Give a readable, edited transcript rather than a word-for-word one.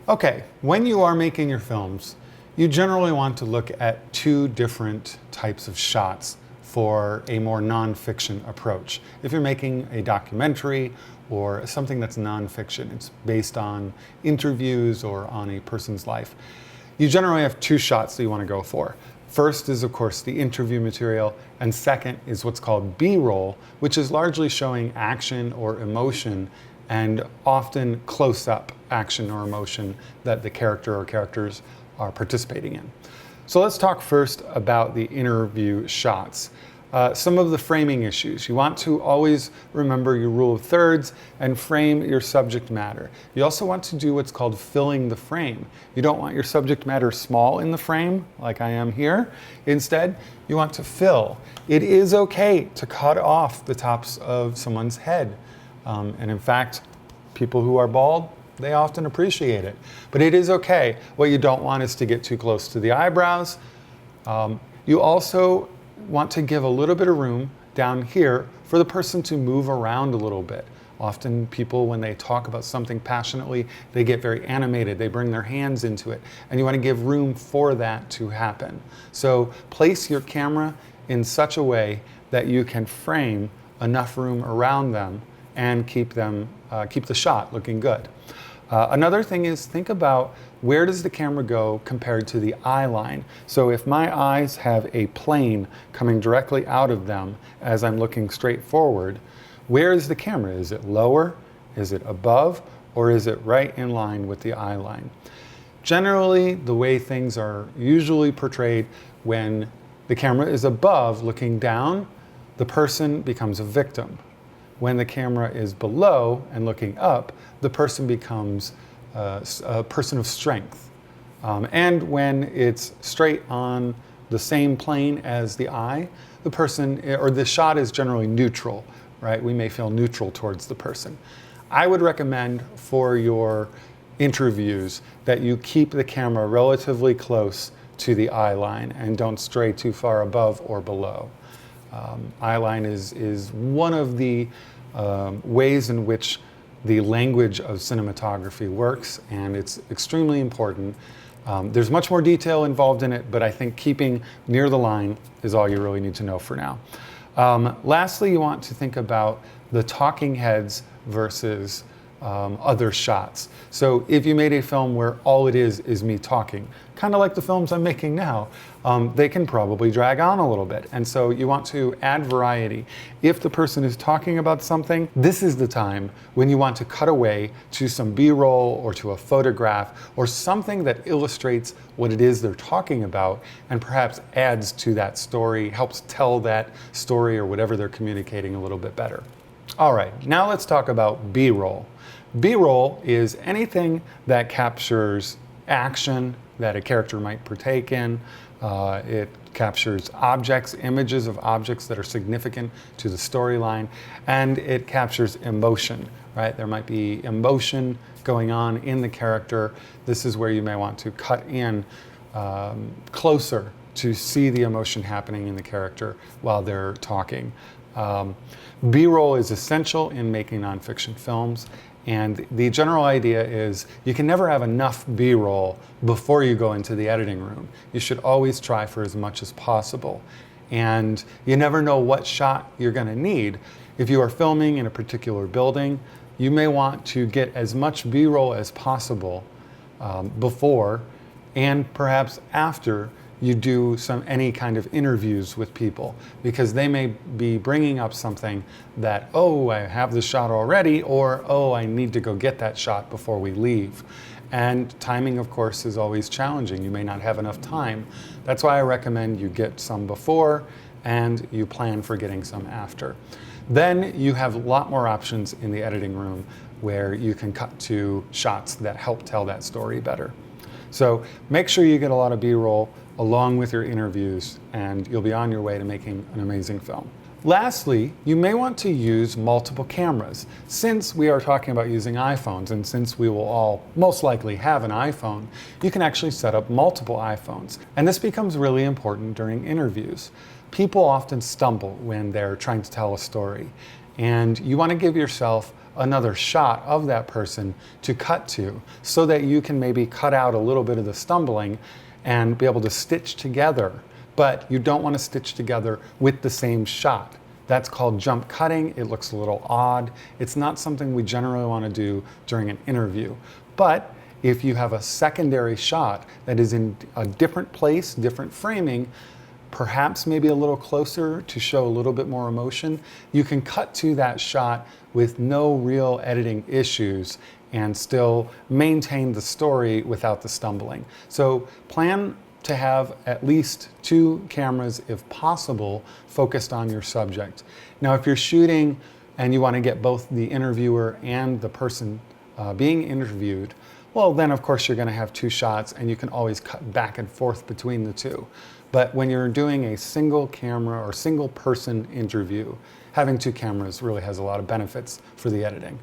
Okay, when you are making your films, you generally want to look at two different types of shots for a more non-fiction approach. If you're making a documentary or something that's non-fiction, it's based on interviews or on a person's life, you generally have two shots that you want to go for. First is, of course, the interview material, and second is what's called B-roll, which is largely showing action or emotion, and often close-up action or emotion that the character or characters are participating in. So let's talk first about the interview shots. Some of the framing issues. You want to always remember your rule of thirds and frame your subject matter. You also want to do what's called filling the frame. You don't want your subject matter small in the frame, like I am here. Instead, you want to fill. It is okay to cut off the tops of someone's head. And in fact, people who are bald, they often appreciate it. But it is okay. What you don't want is to get too close to the eyebrows. You also want to give a little bit of room down here for the person to move around a little bit. Often people, when they talk about something passionately, they get very animated. They bring their hands into it. And you want to give room for that to happen. So place your camera in such a way that you can frame enough room around them and keep the shot looking good. Another thing is, think about where does the camera go compared to the eye line. So if my eyes have a plane coming directly out of them as I'm looking straight forward, where is the camera? Is it lower? Is it above? Or is it right in line with the eye line? Generally, the way things are usually portrayed, when the camera is above looking down, the person becomes a victim. When the camera is below and looking up, the person becomes a person of strength. And when it's straight on the same plane as the eye, the person, or the shot, is generally neutral, right? We may feel neutral towards the person. I would recommend for your interviews that you keep the camera relatively close to the eye line and don't stray too far above or below. Eye line is one of the ways in which the language of cinematography works, and it's extremely important. There's much more detail involved in it, but I think keeping near the line is all you really need to know for now. Lastly, you want to think about the talking heads versus other shots. So if you made a film where all it is me talking, kind of like the films I'm making now, they can probably drag on a little bit. And so you want to add variety. If the person is talking about something, this is the time when you want to cut away to some B-roll or to a photograph or something that illustrates what it is they're talking about and perhaps adds to that story, helps tell that story or whatever they're communicating a little bit better. All right, now let's talk about B-roll. B-roll is anything that captures action that a character might partake in. It captures objects, images of objects that are significant to the storyline, and it captures emotion, right? There might be emotion going on in the character. This is where you may want to cut in closer to see the emotion happening in the character while they're talking. B-roll is essential in making nonfiction films, and the general idea is you can never have enough B-roll before you go into the editing room. You should always try for as much as possible, and you never know what shot you're going to need. If you are filming in a particular building, you may want to get as much B-roll as possible before and perhaps after you do any kind of interviews with people, because they may be bringing up something that, oh, I have this shot already, or, oh, I need to go get that shot before we leave. And timing, of course, is always challenging. You may not have enough time. That's why I recommend you get some before and you plan for getting some after. Then you have a lot more options in the editing room where you can cut to shots that help tell that story better. So make sure you get a lot of B-roll along with your interviews, and you'll be on your way to making an amazing film. Lastly, you may want to use multiple cameras. Since we are talking about using iPhones, and since we will all most likely have an iPhone, you can actually set up multiple iPhones. And this becomes really important during interviews. People often stumble when they're trying to tell a story, and you want to give yourself another shot of that person to cut to, so that you can maybe cut out a little bit of the stumbling and be able to stitch together. But you don't want to stitch together with the same shot. That's called jump cutting. It looks a little odd. It's not something we generally want to do during an interview. But if you have a secondary shot that is in a different place, different framing, perhaps maybe a little closer to show a little bit more emotion, you can cut to that shot with no real editing issues and still maintain the story without the stumbling. So plan to have at least 2 cameras, if possible, focused on your subject. Now, if you're shooting and you want to get both the interviewer and the person being interviewed, well, then of course you're going to have 2 shots, and you can always cut back and forth between the 2. But when you're doing a single camera or single person interview, having 2 cameras really has a lot of benefits for the editing.